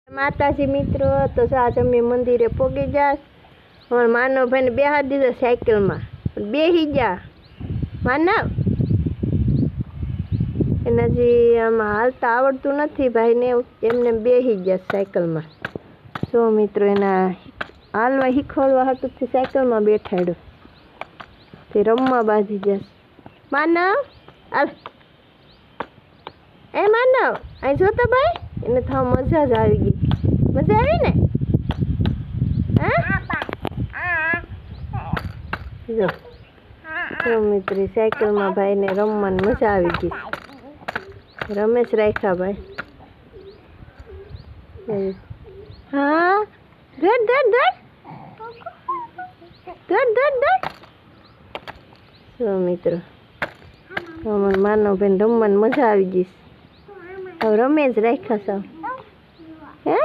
माताजी मित्रों तो आज अमे मंदिरे पोगी जा हमारे मानव भाई ने बेहार दीधो साइकिल में बेही जा मानव एनाथी आम हालता आवड़तुं नथी भाई ने एमने बेही जा साइकिल में। जो मित्रों एना हालवा शीखवाडवा हाटुथी साइकिल में बेठाड्यो ते रमवा बाधी जा मानव हाल ए मानव आ जो तो भाई एने तो मजा ज आवी गई मजा आई ने जो तो मित्र साइकिल में भाई ने रमवान मजा आवी गई रमेश राख्या भाई हाँ दौड़ दौड़ दौड़ दौड़ दौड़ दौड़ जो मित्र हमारे मानव भाई रमवान मजा आवी गई अब रमेश राख्या सब हैं